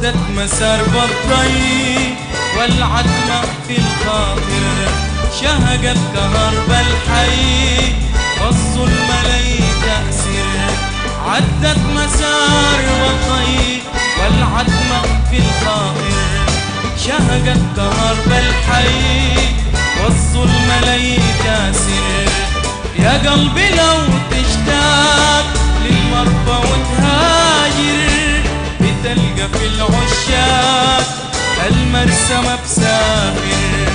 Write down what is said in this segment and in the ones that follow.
عدت مسار بالضي والعتمة في الخاطر، شهقت كهرب الحي والظلم لي تأسر. عدت مسار بالضي والعتمة في الخاطر، شهقت كهرب الحي والظلم لي تأسر. يا قلبي لو تشتاق للمرفى وتهاجر، بتلقى في العشاق المرسى بسافر.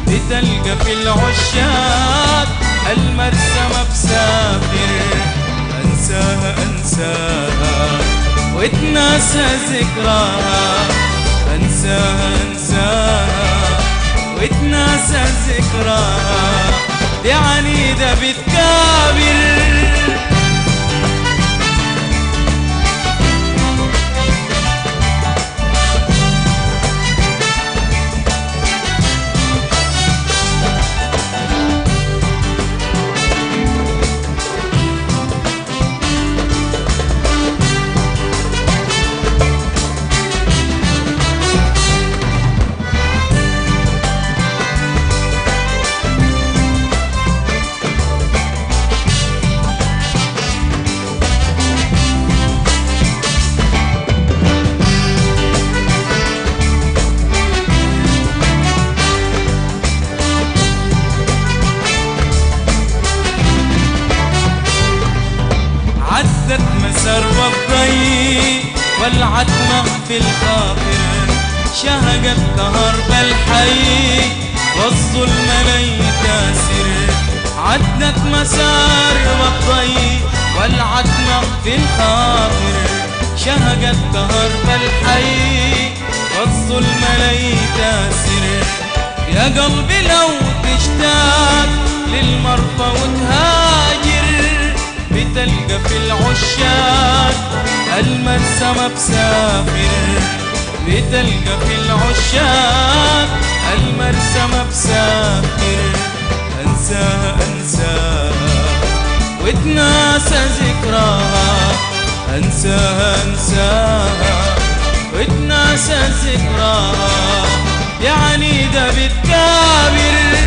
بتلقى في العشاق المرسى بسافر. انساها انساها واتناسى ذكراها، انساها انساها واتناسى ذكراها. دي عنيدة بتكابر. عدت مسار بالضي والعتمة في الخاطر، شهقت كهرب الحي والظلم لي تاسر. عدت مسار بالضي والعتمة في الخاطر، شهقت كهرب الحي والظلم لي تاسر. يا قلبي لو تشتاق للمرفى وتهاجر، بتلقى في العشاق المرسى بسافر. بتلقى في العشاق المرسى بسافر. انساها انساها واتناسى ذكراها، انساها انساها واتناسى ذكراها. يا عنيدة بتكابر.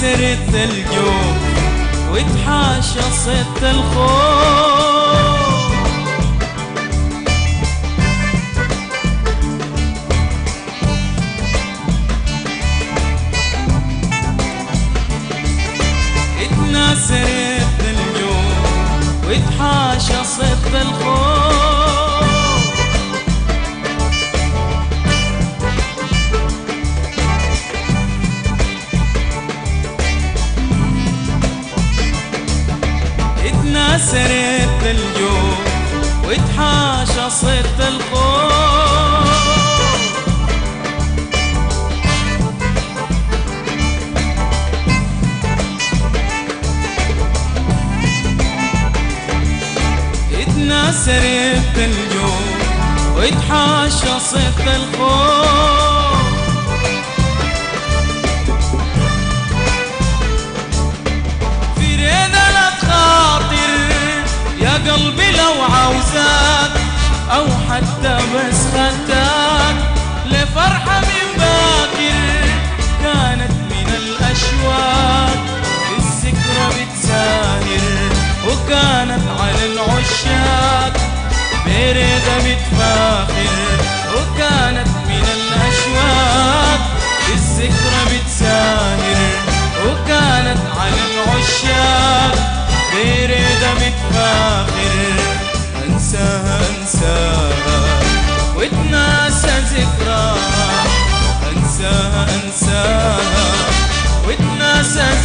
سرت الجوع وتحاشى صيت الخوف. اتناسرت الجوع وتحاشى صيت الخوف. سرت الجوع وتحاشى صيت الخوف. اتناسرت الجوع وتحاشى صيت الخوف. في رينا لا تخاطر يا قلبي لو عاوزاك، أو حتى بس خداك لفرحة من باكر كانت من الأشواق. الذكرى بتساهر وكانت على العشاق بريدة بتفاخر، وكانت من الأشواق. الذكرى بتساهر وكانت على العشاق بريدة بتفاخر. انساها انساها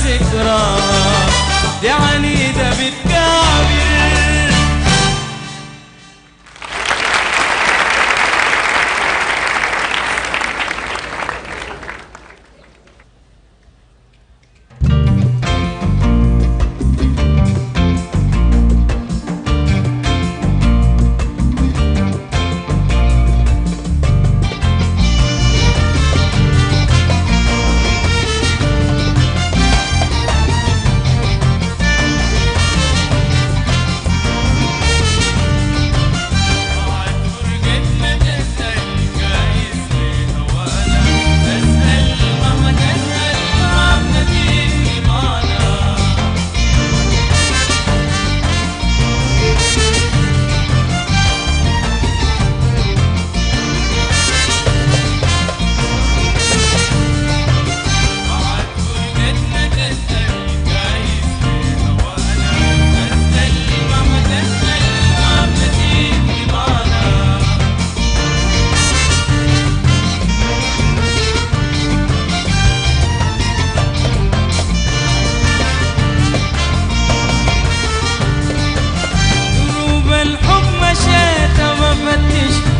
الذكرى دي عنيدة بتكابر.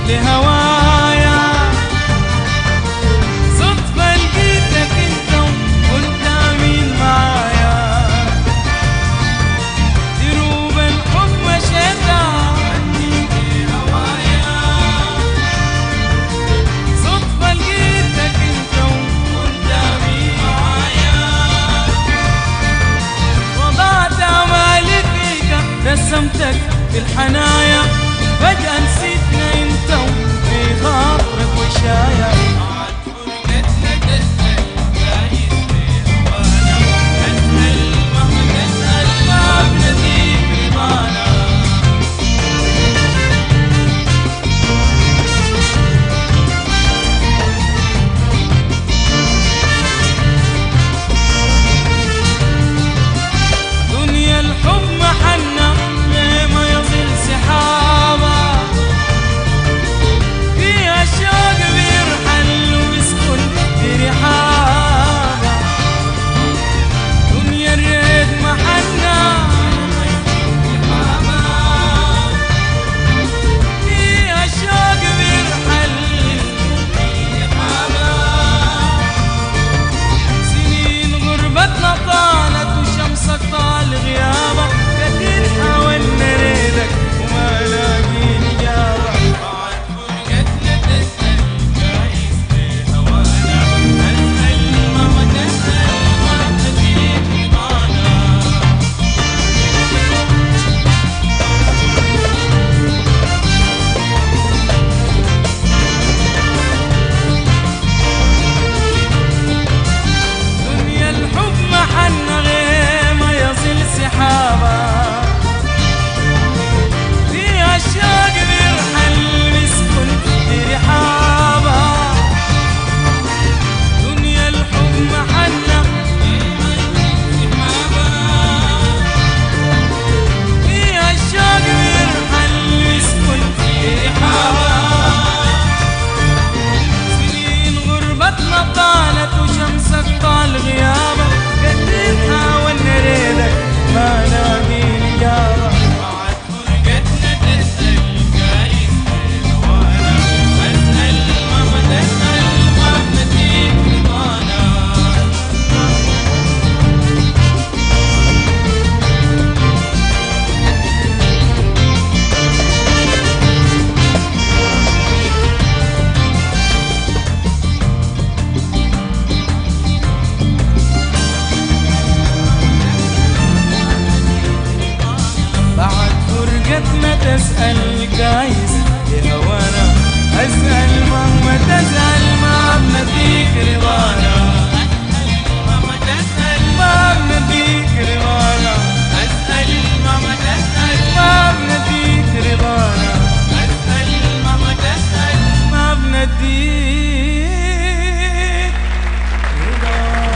لهوايا صدفة لقيتك انت وكنت امين معايا، دروب الحب مشيتها لهوايا صدفة لقيتك انت وكنت امين معايا، وضعت امالي فيك رسمتك في الحنايا، فجأة نسيتنا انت وفي خاطرك وشايا. بعد فرقتنا تسأل جايز بهوانا، اسأل مهما تسأل ما بنسيك رضانا. دنيا الحب محنة ليه ما يظل سحابة، فيها الشوق بيرحل ويسكن في رحابة. دنيا الريد محنة فيها الشوق بيرحل في رحابة. سنين غربتنا طالت وشمسك طال غيابك، كتير حاولنا نريدك وما لاقين إجابة. بعد فرقتنا تسأل جايز بهوانا، أسأل مهما تسأل ما بنسيك رضانا. دنيا الحب محنة غير ما يصل سحابة، فيها الشوق بيرحل بيسكن في رحابة. دنيا الحب محنة غير ما يصل سحابة، فيها الشوق بيرحل بيسكن في رحابة. سنين غربتنا طالت وشمسك طال غيابك، كتير حاولنا نريدك ما لاقين إجابة. بعد فرقتنا تسأل جايز بهوانا، أسأل مهما تسأل ما بنسيك رضانا. بعد فرقتنا تسأل جايز بهوانا، أسأل مهما تسأل ما بنسيك رضانا. مهما تسأل ما بنسيك رضانا، أسأل مهما تسأل ما بنسيك رضانا، أسأل مهما تسأل ما بنسيك رضانا.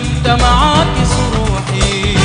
وانت معاكس روحي.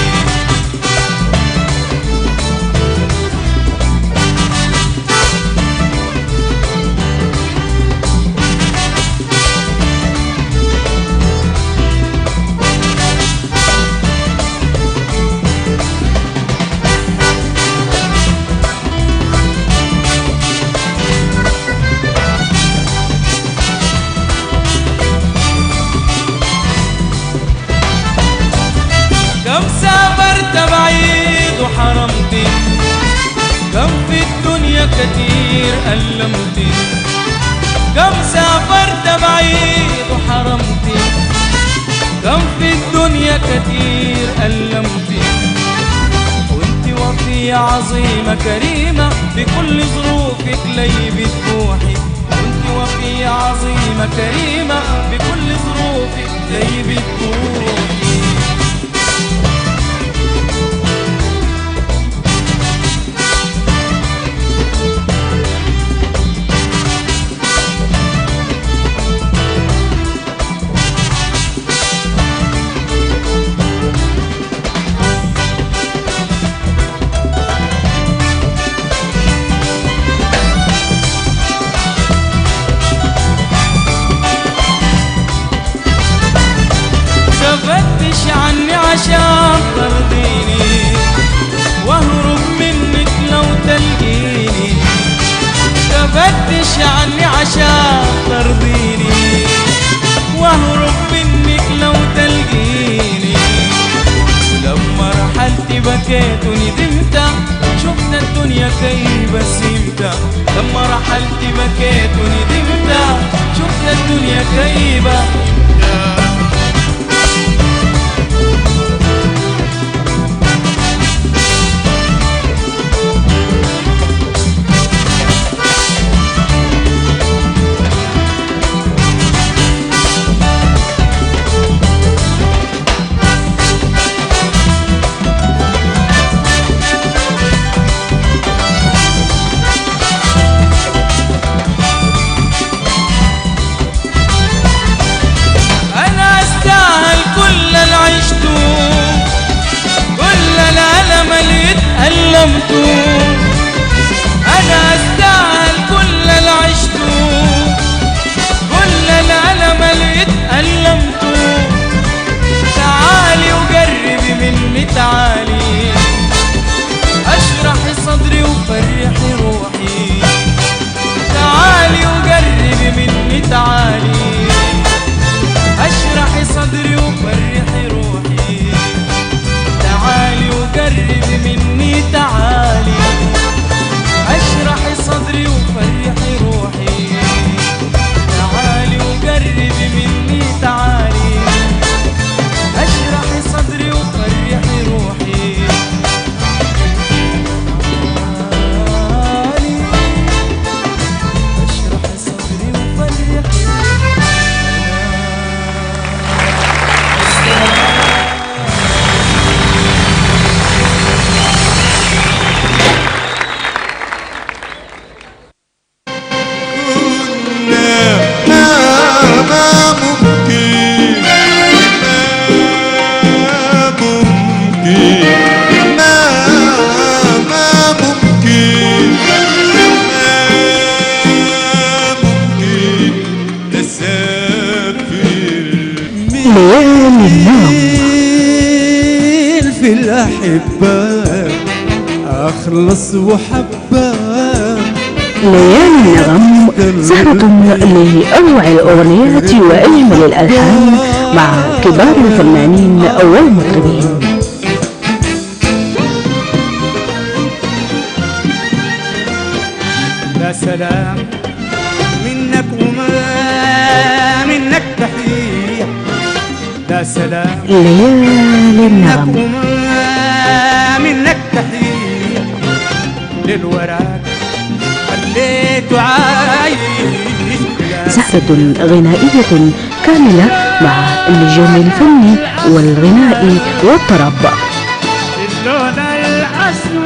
كم سافرت بعيد وحرمتي، كم في الدنيا كتير ألمتي. كم سافرت بعيد وحرمتي، كم في الدنيا كتير ألمتي. وانت وفية عظيمة كريمة بكل ظروفك ليبت طموحي. وانت وفية عظيمة كريمة بكل ظروفك ليبت طموحي. تفتش عني عشان ترضيني واهرب منك لو تلقيني. تفتش عني عشان ترضيني واهرب منك لو تلقيني. ولما رحلت بكيت وندمت شفت الدنيا كيف سمت. لما رحلت بكيت وندمت شفت الدنيا كيف سمت. أنا أستاهل كل اللي عشته، كل الألم اللي اتألمته. تعالي وقربي مني تعالي، اشرحي صدري وفرحي روحي. تعالي وقربي مني تعالي، اشرحي صدري وفرحي روحي. تعالي وقربي مني تعالي، اشرحي صدري وفرحي روحي. تعالي وقربي مني تعالي، اشرحي صدري وفرحي روحي. تعالي اشرحي صدري وفرحي. في الأحبة أخلص وحبة. ليالي النغم سهرة لأروع الأغنيات وأجمل الألحان مع كبار الفنانين والمطربين. يا سلام منك وما منك تحية. يا سلام ليالي النغم وما منك تحية. للوراك خليته عايش. سهرة غنائية كاملة مع النجوم الفني والغنائي والطرب. اللون الأسود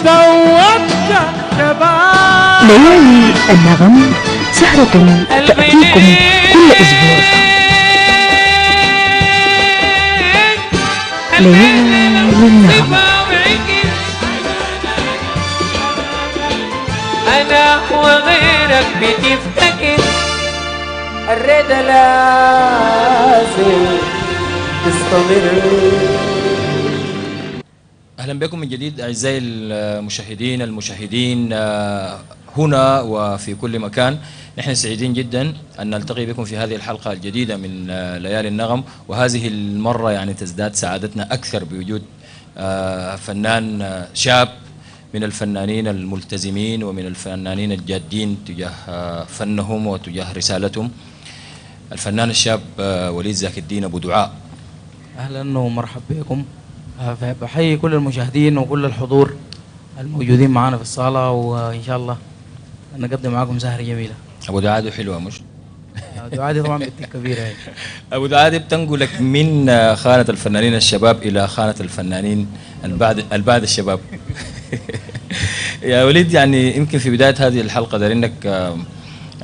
ذوبت شباب. ليالي النغم سهرة تأتيكم كل أسبوع. ليالي النغم. أنا وغيرك بتفتكر الرضا لازم تستمر. أهلا بكم من جديد أعزائي المشاهدين هنا وفي كل مكان. نحن سعيدين جدا أن نلتقي بكم في هذه الحلقة الجديدة من ليالي النغم، وهذه المرة يعني تزداد سعادتنا أكثر بوجود فنان شاب من الفنانين الملتزمين ومن الفنانين الجادين تجاه فنهم وتجاه رسالتهم، الفنان الشاب وليد زاكي الدين أبو دعاء. اهلا ومرحبا بكم. بحيي كل المشاهدين وكل الحضور الموجودين معنا في الصاله، وان شاء الله نقدم معاكم سهره جميله. أبو دعاء دي حلوة مش؟ دعادي طبعا بنت كبيره يعني. أبو دعاء دي بتنقلك من خانة الفنانين الشباب إلى خانة الفنانين البعد الشباب. يا وليد، يعني يمكن في بداية هذه الحلقة دار إنك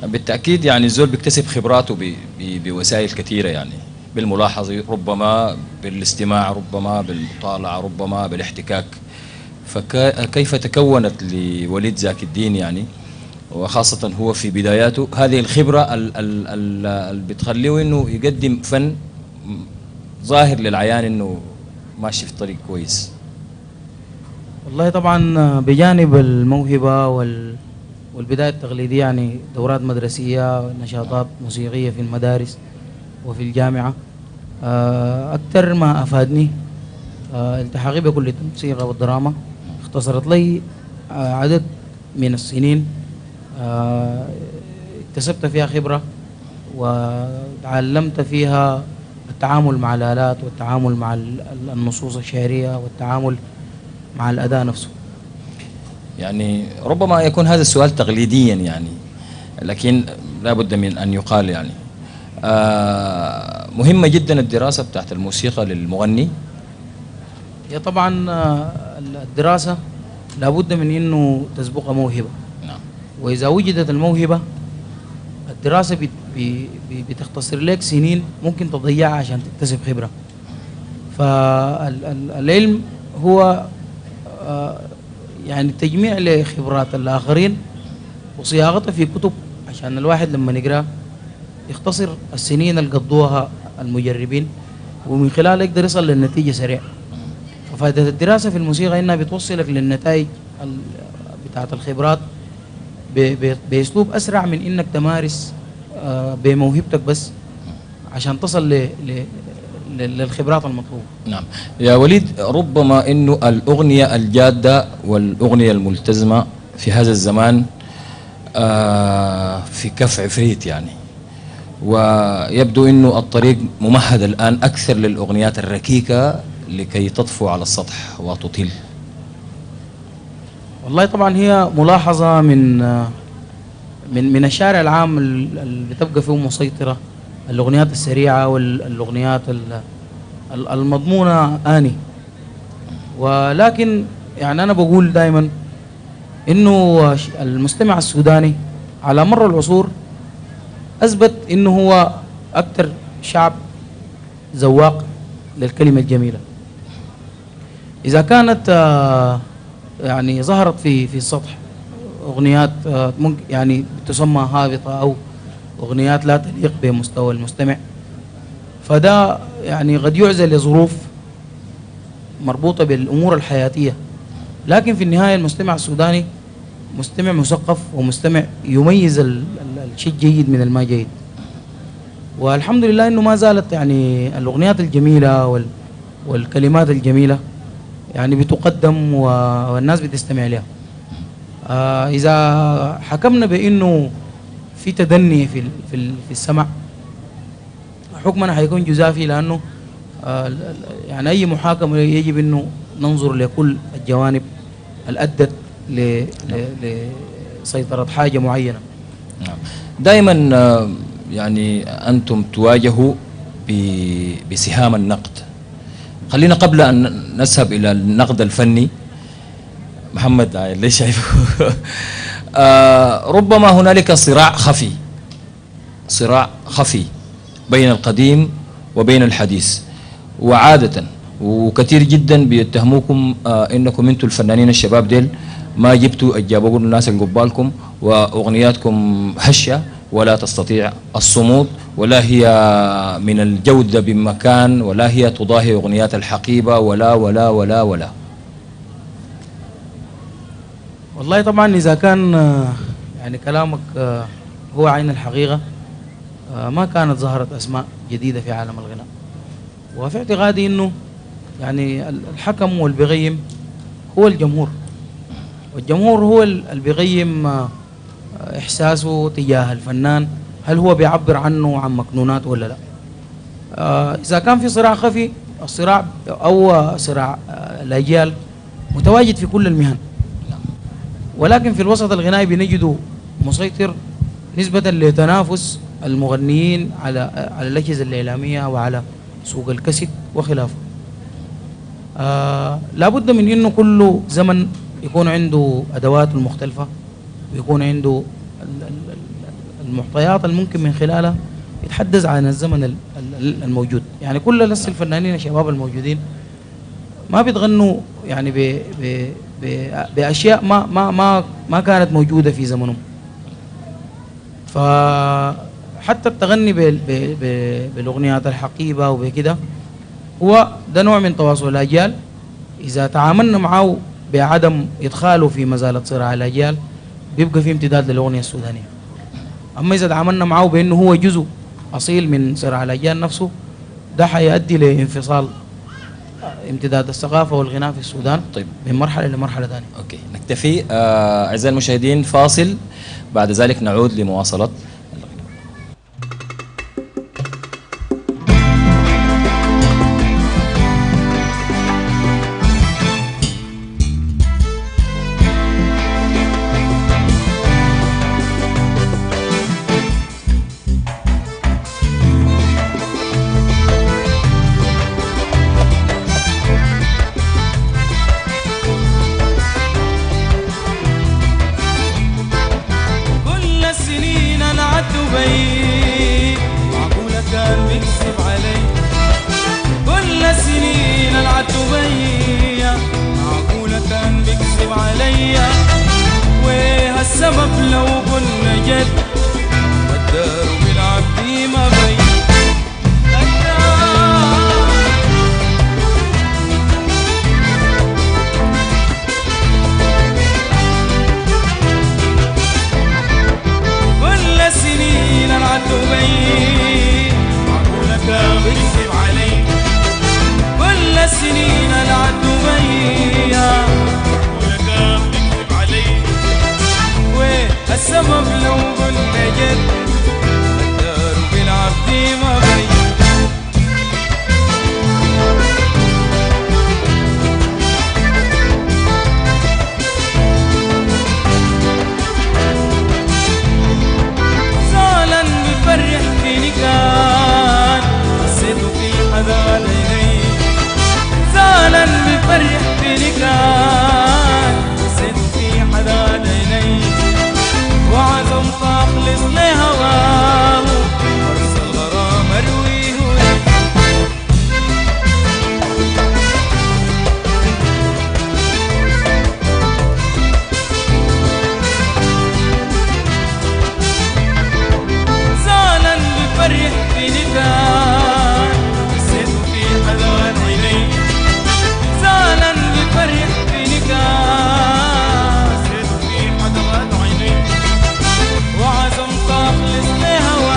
بالتأكيد يعني الزول بيكتسب خبراته بوسائل كثيرة، يعني بالملاحظة ربما، بالاستماع ربما، بالمطالعة ربما، بالاحتكاك. فكيف تكونت لوليد زاكي الدين يعني، وخاصة هو في بداياته، هذه الخبرة اللي بتخليه إنه يقدم فن ظاهر للعيان إنه ماشي في طريق كويس؟ والله طبعا بجانب الموهبه والبدايه التقليديه، يعني دورات مدرسيه، نشاطات موسيقيه في المدارس وفي الجامعه، اكثر ما افادني التحاقي بكليه الموسيقى والدراما. اختصرت لي عدد من السنين اكتسبت فيها خبرة وتعلمت فيها التعامل مع الآلات والتعامل مع النصوص الشعرية والتعامل مع الأداء نفسه. يعني ربما يكون هذا السؤال تقليديا يعني، لكن لا بد من أن يقال يعني مهمة جدا الدراسة بتاعت الموسيقى للمغني. هي طبعا الدراسة لابد من انه تسبقها موهبة. نعم. واذا وجدت الموهبة الدراسة بتختصر لك سنين ممكن تضيعها عشان تكتسب خبرة. فالعلم هو يعني تجميع لخبرات الآخرين وصياغتها في كتب عشان الواحد لما يقرأ يختصر السنين اللي قضوها المجربين، ومن خلالها يقدر يصل للنتيجة سريع. ففائدة الدراسة في الموسيقى إنها بتوصلك للنتائج بتاعت الخبرات بأسلوب أسرع من إنك تمارس بموهبتك بس عشان تصل للخبرات المطلوبة. نعم يا وليد، ربما إنه الأغنية الجادة والأغنية الملتزمة في هذا الزمان في كف عفريت يعني، ويبدو إنه الطريق ممهد الآن أكثر للأغنيات الركيكة لكي تطفو على السطح وتطيل. والله طبعا هي ملاحظة من الشارع العام اللي بتبقى فيه مسيطرة الأغنيات السريعة والأغنيات المضمونة آني. ولكن يعني أنا بقول دائما إنه المستمع السوداني على مر العصور أثبت إنه هو أكثر شعب ذواق للكلمة الجميلة. إذا كانت يعني ظهرت في السطح أغنيات ممكن يعني تسمى هابطة أو أغنيات لا تليق بمستوى المستمع، فده يعني قد يعزل لظروف مربوطة بالأمور الحياتية. لكن في النهاية المستمع السوداني مستمع مثقف ومستمع يميز الشيء الجيد من الما جيد. والحمد لله إنه ما زالت يعني الأغنيات الجميلة والكلمات الجميلة يعني بتقدم والناس بتستمع لها. إذا حكمنا بأنه في تدني في السمع، حكمنا حيكون جزافي، لأنه يعني أي محاكمة يجب أنه ننظر لكل الجوانب الأدت لسيطرة حاجة معينة. دائما يعني أنتم تواجهوا بسهام النقد. خلينا قبل أن نذهب إلى النقد الفني، محمد ليش شايفه؟ ربما هنالك صراع خفي بين القديم وبين الحديث. وعادة وكثير جدا بيتهموكم انكم انتم الفنانين الشباب ديل ما جبتوا اجابوا الناس اللي قبالكم، واغنياتكم هشه ولا تستطيع الصمود، ولا هي من الجوده بمكان، ولا هي تضاهي اغنيات الحقيبه، ولا ولا ولا ولا. والله طبعا إذا كان يعني كلامك هو عين الحقيقة، ما كانت ظهرت أسماء جديدة في عالم الغناء. وفي اعتقادي إنه يعني الحكم والبيقيم هو الجمهور، والجمهور هو اللي بيقيم إحساسه تجاه الفنان، هل هو بيعبر عنه عن مكنونات ولا لا. إذا كان في صراع خفي، الصراع أو صراع الأجيال متواجد في كل المهن، ولكن في الوسط الغنائي بنجده مسيطر نسبة لتنافس المغنيين على الأجهزة الإعلامية وعلى سوق الكسب وخلافه. لابد من إنه كل زمن يكون عنده أدواته المختلفة، ويكون عنده المعطيات الممكن من خلالها يتحدث عن الزمن الموجود. يعني كل الفنانين الشباب الموجودين ما بيتغنوا يعني بأشياء ما كانت موجودة في زمنهم. فحتى التغني بالأغنيات الحقيبة وبكده هو ده نوع من تواصل الأجيال. إذا تعاملنا معه بعدم إدخاله في مزالة صراع الأجيال بيبقى في امتداد للأغنية السودانية. أما إذا تعاملنا معه بأنه هو جزء أصيل من صراع الأجيال نفسه، ده حيؤدي لانفصال امتداد الثقافة والغناء في السودان طيب من مرحلة لمرحلة ثانية. اوكي نكتفي. أعزائي المشاهدين فاصل، بعد ذلك نعود لمواصلة. وعزم تخلص لهواك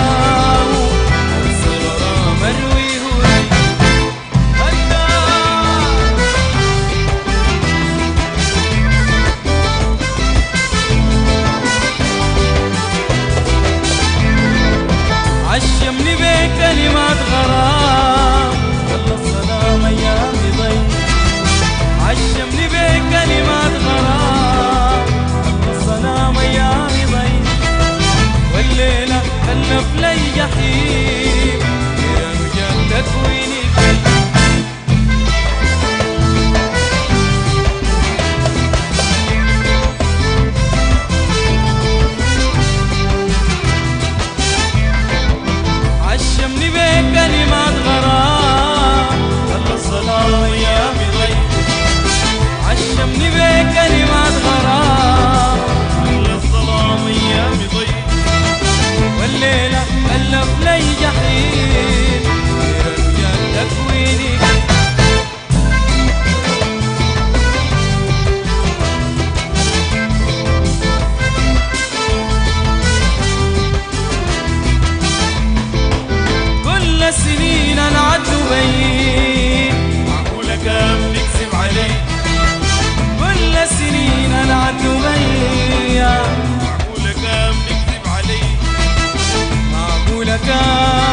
سنين العد بين، معقولة كام نكذب عليه؟ كل سنين العد بين، معقولة كام نكذب عليه؟ معقولة كان.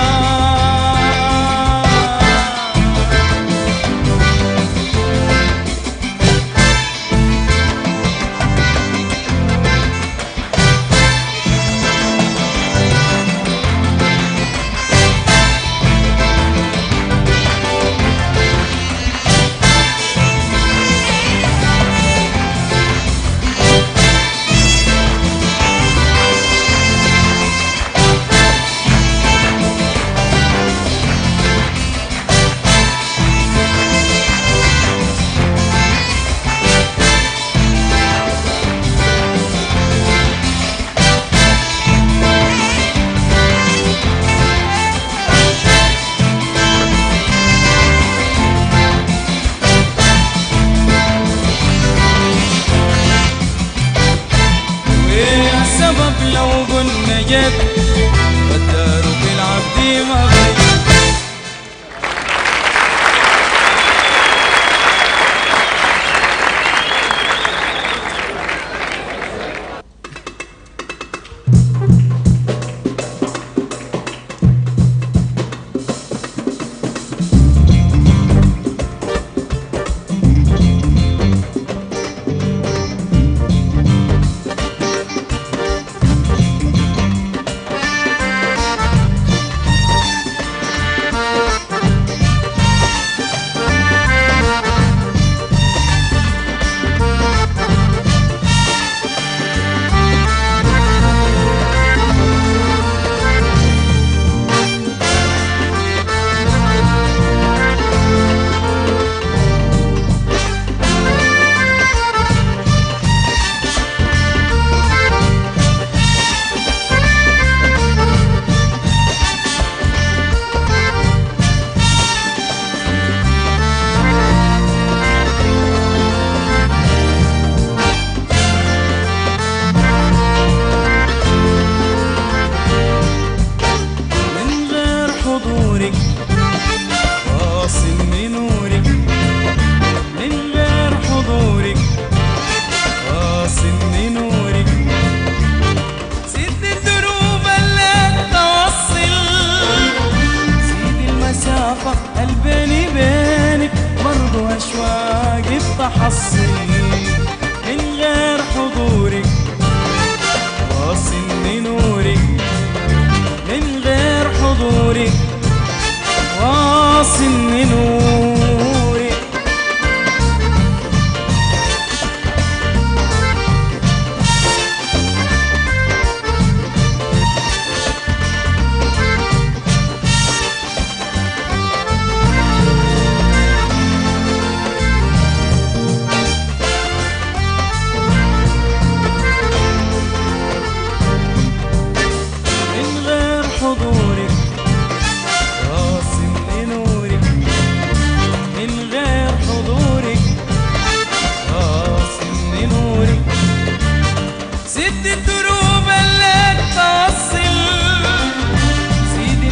لو قلنا جد والدار في العبد ما بين. البيني بينك برضو أشواقي بتحصل من غير حضورك، واصلني نورك من غير حضورك، واصلني نورك.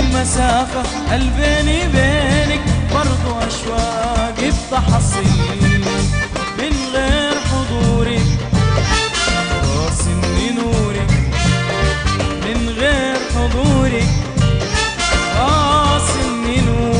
المسافة البيني بينك برضو أشواقي بتحصل من غير حضورك، واصلني نورك من غير حضورك، واصلني نورك.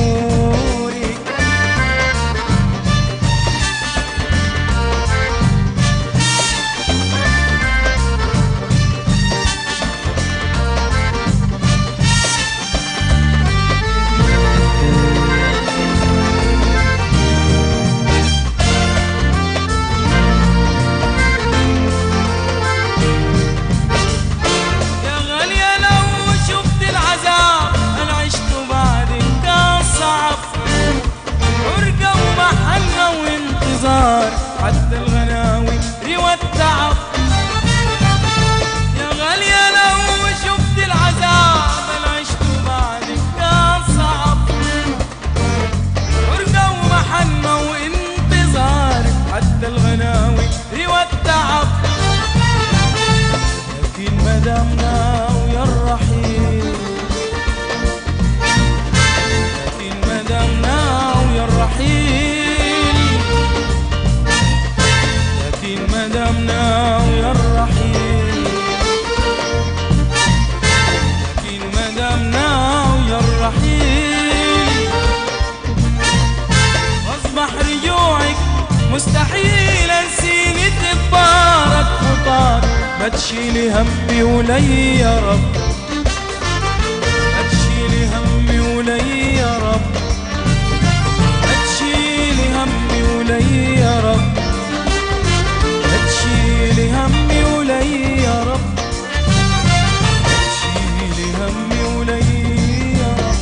مستحيل انسيني تبارك خطاك، ما تشيلي همي ولي يا رب، ما تشيلي همي ولي يا رب، ما تشيلي همي ولي يا رب، ما تشيلي همي ولي يا رب، ما تشيلي همي ولي يا رب،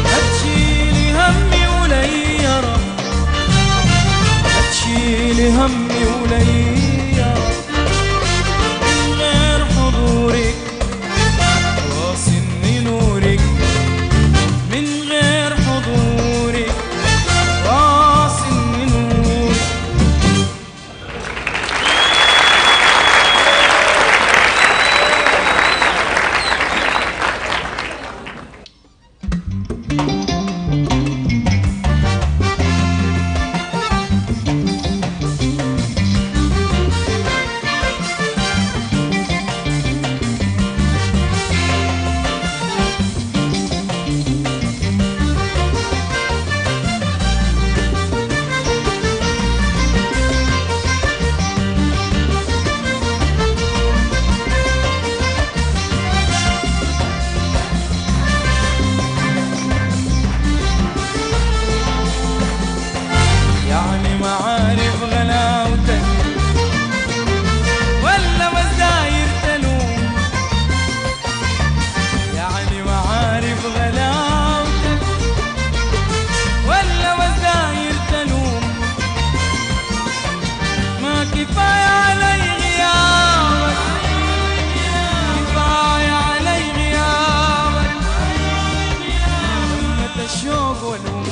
ما تشيلي همي ولي يا رب، ما تشيلي همي ولي يا رب. من غير حضورك واصلني نورك، من غير حضورك واصلني نورك. يعني ما عارف غلاوتك ولا مزاير تلوم، يعني ما عارف غلاوتك ولا مزاير تلوم. ما كفاية علي غيابك، كفاية علي غيابك، همة الشوق والهموم.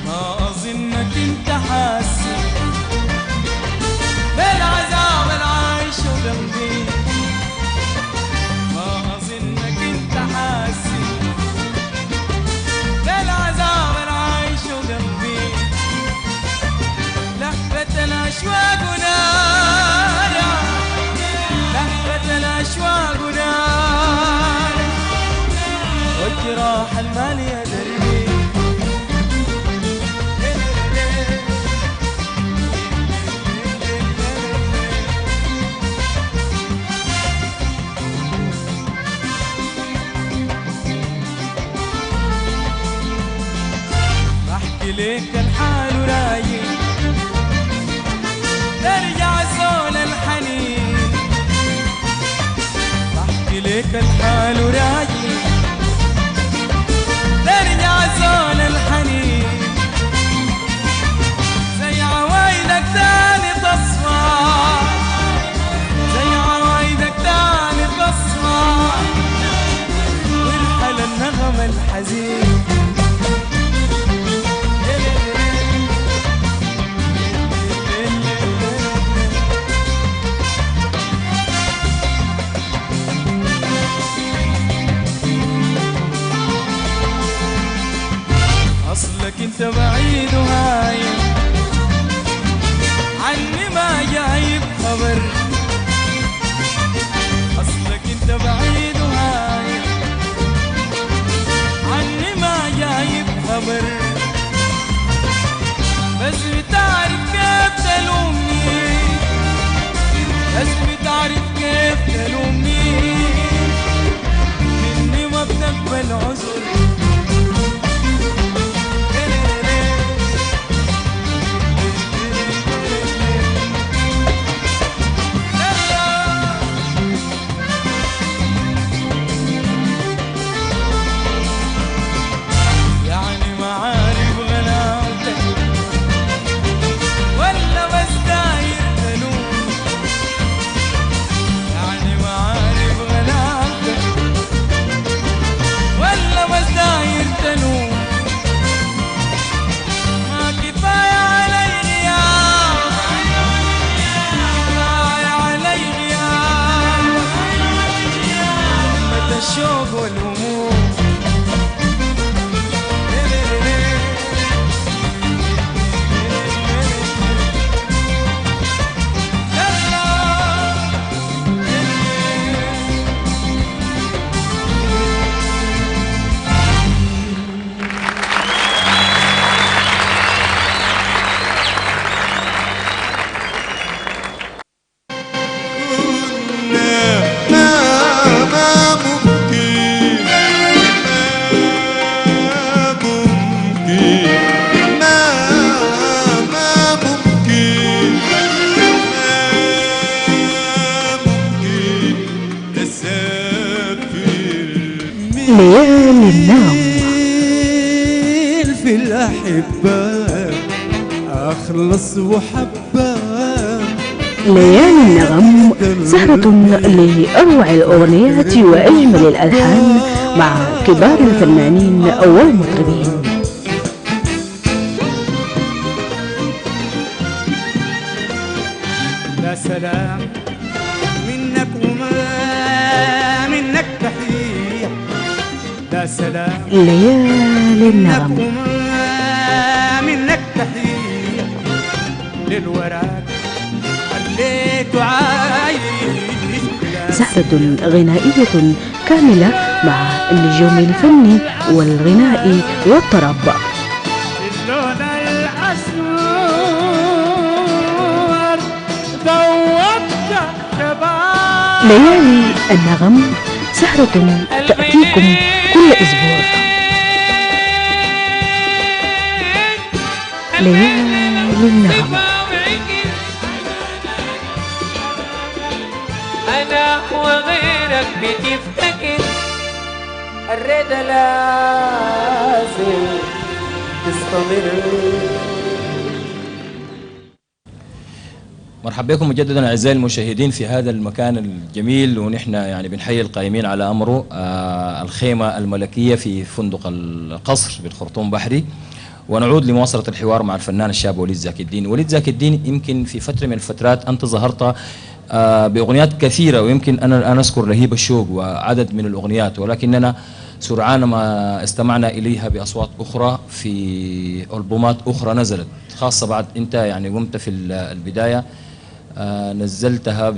ما أظنك انت حاسس بالعذاب العايش قلبي، ما أظنك انت حاسس بالعذاب العايش قلبي. لهفة الأشواق نارا، لهفة الأشواق نارا، والجراح المالية دربي. بحكي ليك الحال ورايق، ترجع زول الحنين. بحكي ليك الحال ورايق، ترجع زول الحنين. زي عوايدك تاني تصفى، زي عوايدك تاني تصفى، ويرحل النغم الحزين. أصلك انت بعيد وهايم عني، ما جايب خبر. أصلك انت بعيد وهايم عني، ما جايب خبر. بس بتعرف كيف تلومني، بس بتعرف كيف تلومني، إني ما بتقبل عذر. ليالي النغم. في الأحبة أخلص وحبة. ليالي النغم سهرة لأروع الأغنيات وأجمل الألحان مع كبار الفنانين والمطربين. لا سلام منك وما منك تحية. لا سلام ليالي منك النغم. وما منك تحية. للوراك خليته عايش. سهرة غنائية كاملة مع النجوم الفني والغنائي والطرب. اللون الأسود ذوبت شباب. ليالي النغم سهرة تأتيكم كل أسبوع. ليالي النغم. أنا وغيرك بتفتكر الرضا لازم تستمر. مرحبا بكم مجددا اعزائي المشاهدين في هذا المكان الجميل، ونحن يعني بنحيي القائمين على امره. الخيمه الملكيه في فندق القصر بالخرطوم بحري، ونعود لمواصله الحوار مع الفنان الشاب وليد زكي الدين. وليد زكي الدين يمكن في فتره من الفترات انت ظهرت باغنيات كثيره، ويمكن انا اذكر لهيب الشوق وعدد من الاغنيات، ولكننا سرعان ما استمعنا اليها باصوات اخرى في البومات اخرى نزلت، خاصه بعد انت يعني قمت في البدايه نزلتها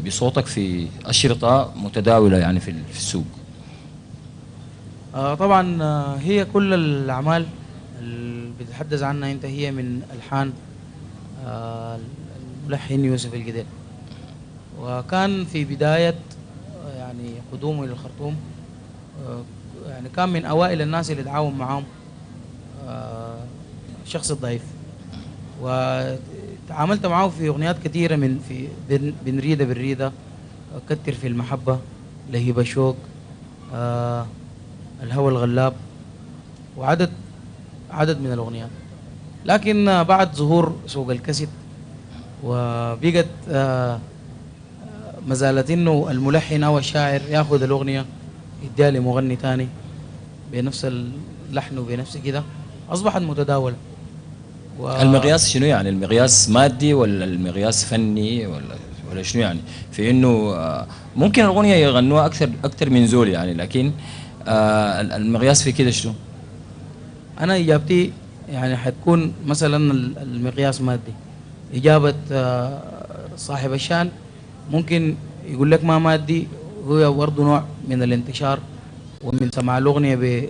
بصوتك في أشرطة متداولة يعني في السوق. طبعا هي كل الأعمال اللي بتتحدث عنها أنت هي من ألحان الملحن يوسف القدير، وكان في بداية يعني قدومه إلى الخرطوم يعني كان من أوائل الناس اللي تعاون معهم الشخص الضعيف، وتعاملت معه في أغنيات كثيرة من في بنريدة بالريدة، كتر في المحبة، لهيب الشوق، الهوى الغلاب، وعدد من الأغنيات. لكن بعد ظهور سوق الكاسيت وبقت ما زالت انه الملحن او الشاعر ياخذ الاغنيه يديها لمغني ثاني بنفس اللحن وبنفس كده، اصبحت متداوله. المقياس شنو يعني؟ المقياس مادي ولا المقياس فني ولا شنو يعني؟ في انه ممكن الاغنيه يغنوها اكثر من زول يعني، لكن المقياس في كده شنو؟ انا اجابتي يعني حتكون مثلا المقياس مادي. اجابه صاحب الشان ممكن يقول لك ما مادي، هو برضه نوع من الانتشار ومن سماع الاغنيه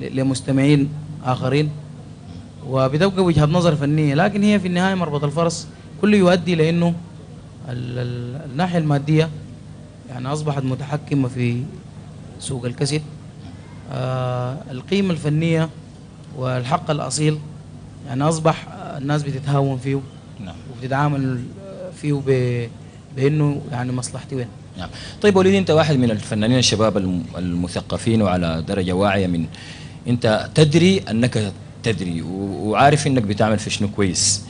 لمستمعين اخرين، وبتبقى وجهه نظر فنيه. لكن هي في النهايه مربط الفرس كله يؤدي لانه الناحيه الماديه يعني اصبحت متحكمه في سوق الكاسيت. القيمه الفنيه والحق الاصيل يعني اصبح الناس بتتهاون فيه، نعم، وبتتعامل فيه بانه يعني مصلحتي وين. نعم. طيب وليد، انت واحد من الفنانين الشباب المثقفين وعلى درجه واعيه من، انت تدري انك تدري وعارف انك بتعمل في شنو كويس.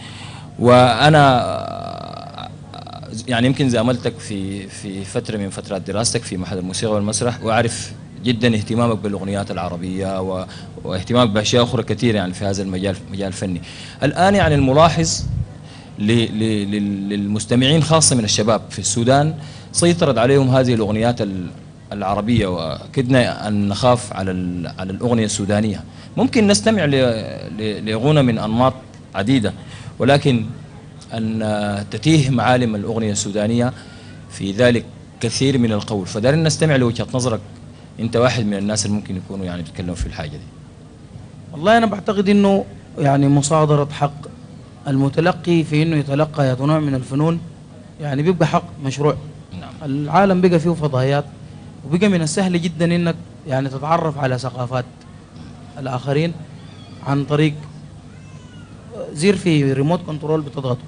وانا يعني يمكن زاملتك في فتره من فترات دراستك في معهد الموسيقى والمسرح، واعرف جدا اهتمامك بالاغنيات العربيه واهتمامك باشياء اخرى كثيره يعني في هذا المجال الفني. الان يعني الملاحظ للمستمعين خاصه من الشباب في السودان سيطرت عليهم هذه الاغنيات العربيه، وكدنا ان نخاف على الاغنيه السودانيه. ممكن نستمع لغنى من انماط عديده، ولكن ان تتيه معالم الاغنيه السودانيه في ذلك كثير من القول. فدارين نستمع لوجهه نظرك، انت واحد من الناس اللي ممكن يكونوا يعني بيتكلموا في الحاجه دي. والله انا بعتقد انه يعني مصادره حق المتلقي في انه يتلقى نوع من الفنون يعني بيبقى حق مشروع. نعم. العالم بقى فيه فضائيات، وبقى من السهل جدا انك يعني تتعرف على ثقافات الاخرين عن طريق زر في ريموت كنترول بتضغطه.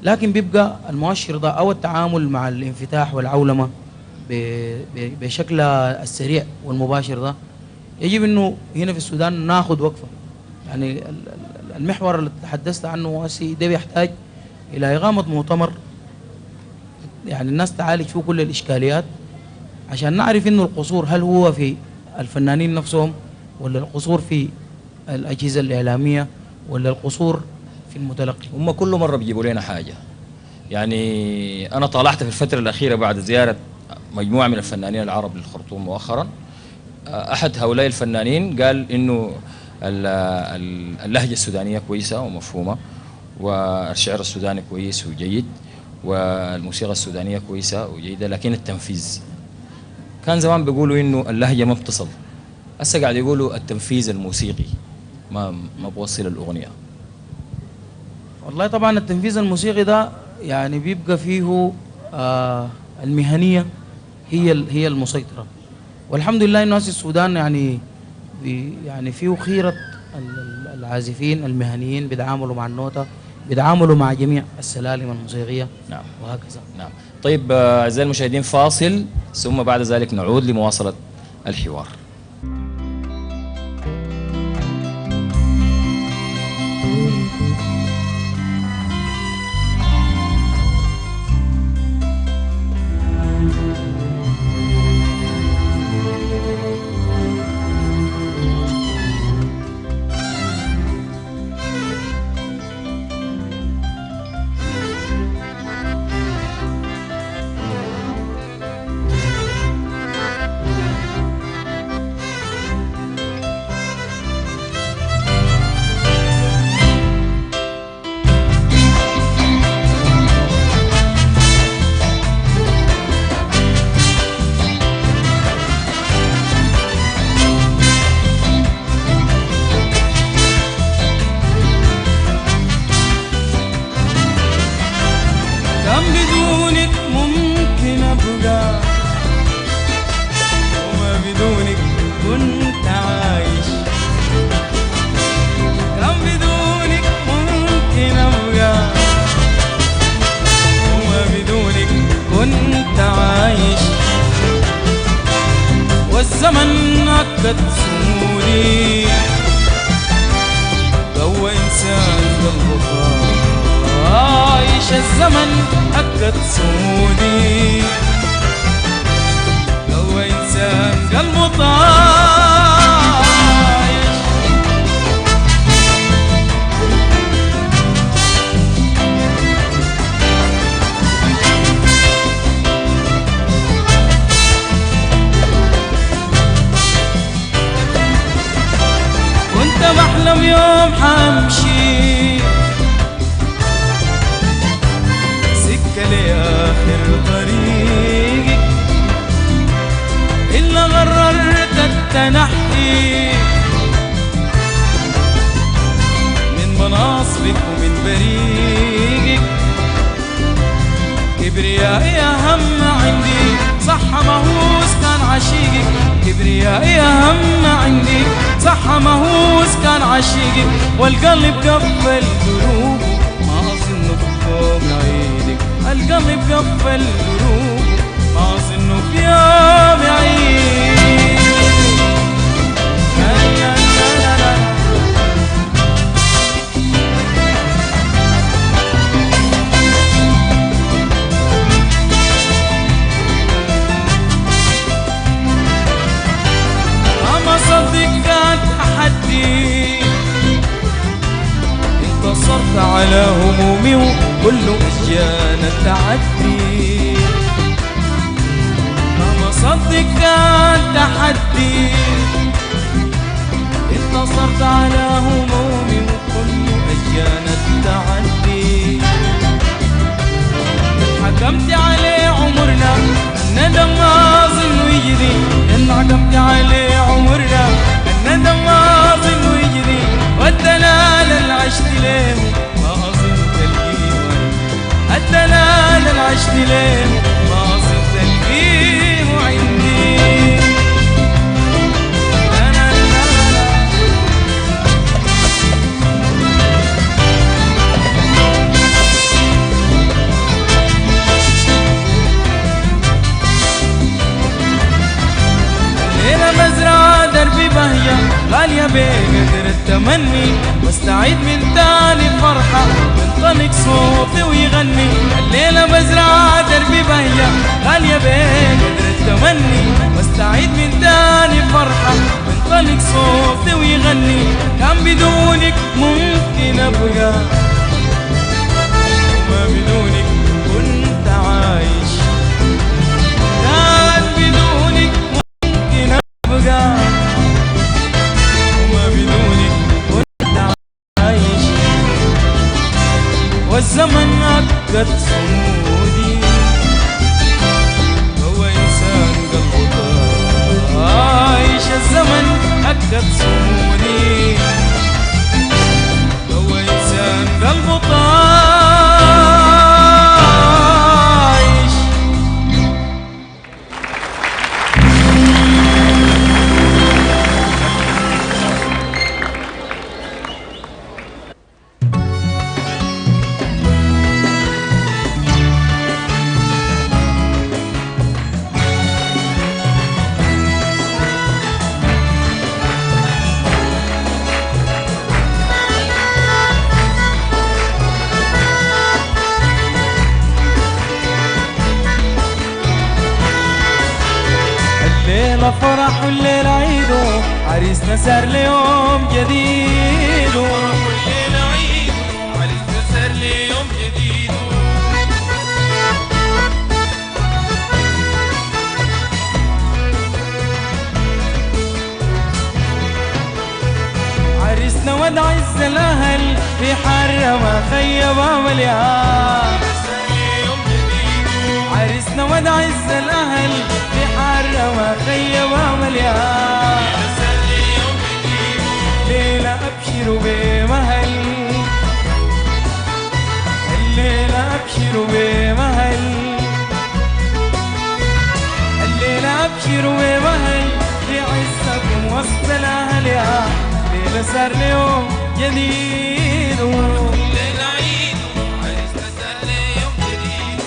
لكن بيبقى المؤشر ده او التعامل مع الانفتاح والعولمه بشكل السريع والمباشر ده، يجب انه هنا في السودان ناخذ وقفه. يعني المحور اللي تحدثت عنه هسي ده بيحتاج الى اقامه مؤتمر، يعني الناس تعالج فيه كل الاشكاليات عشان نعرف انه القصور هل هو في الفنانين نفسهم، ولا القصور في الاجهزه الاعلاميه، ولا القصور في المتلقي. هم كل مره بيجيبوا لنا حاجه. يعني انا طالعت في الفتره الاخيره بعد زياره مجموعه من الفنانين العرب للخرطوم مؤخرا، احد هؤلاء الفنانين قال انه اللهجه السودانيه كويسه ومفهومه، والشعر السوداني كويس وجيد، والموسيقى السودانيه كويسه وجيده، لكن التنفيذ كان زمان بيقولوا انه اللهجه ما بتصل، هسه قاعد يقولوا التنفيذ الموسيقي ما بوصل الاغنيه. والله طبعا التنفيذ الموسيقي ده يعني بيبقى فيه المهنيه هي المسيطره، والحمد لله انه السودان يعني فيه خيره العازفين المهنيين بيتعاملوا مع النوتة، بيتعاملوا مع جميع السلالم الموسيقيه. نعم وهكذا. نعم. طيب اعزائي المشاهدين فاصل، ثم بعد ذلك نعود لمواصله الحوار. والزمن أكد سمودي، قوى إنسان قلبه عايش. الزمن أكد سمودي، قوى إنسان قلبه طايش. بحلم يوم حمشي سكة لآخر طريقي، إلا غررت التنحي من مناصبك ومن بريقك. كبريائي أهم عندي، صح مهووس كان عشيقك. كبريائي أهم عندي، صح مهووس كان عشيقك. والقلب قفل قلوبه، ما أظنه بيوم يعيدك. القلب قفل قلوبه، ما أظنه بيوم يعيدك. انتصرت على همومي وكل أشياء تعدي. ما صدق كان تحدي، انتصرت على همومي وكل أشياء تعدي. حكمت عليه عمرنا الندم ما أظنه يجري. إن حكمت عليه عمرنا الندم ما أظنه يجري. والدلال العشت ليه ما أظن تلقيه. الدلال العشت ليه ما أظن تلقيه عندي. التمني واستعيد من تاني فرحة ينطلق صوتي ويغني الليلة بزرع دربي بهية غالية بين قدر التمني واستعيد من تاني فرحة ينطلق صوتي ويغني كان بدونك ممكن أبقى وما بدونك كنت عايش كان بدونك ممكن أبقى وما بدونك كنت عايش والزمن أكد صمودي هو إنسان قلبه طايش الزمن أكد صمودي هو إنسان قلبه طايش. الليلة فرح والليلة عيدو عريسنا صار ليوم جديد والليلة عيد عريسنا صار ليوم جديد عريسنا ود عز الأهل في حرة ما خيبة مليان صار ليوم جديد عريسنا ود عز الأهل في حرة ما خيبة مليان صار ليوم جديد ليلة أبشروا بمهل الليلة أبشروا بمهل الليلة أبشروا بمهل في عزكم وسط الأهل يا ليلة صار ليوم جديد الليلة عيد عريسنا صار ليوم جديد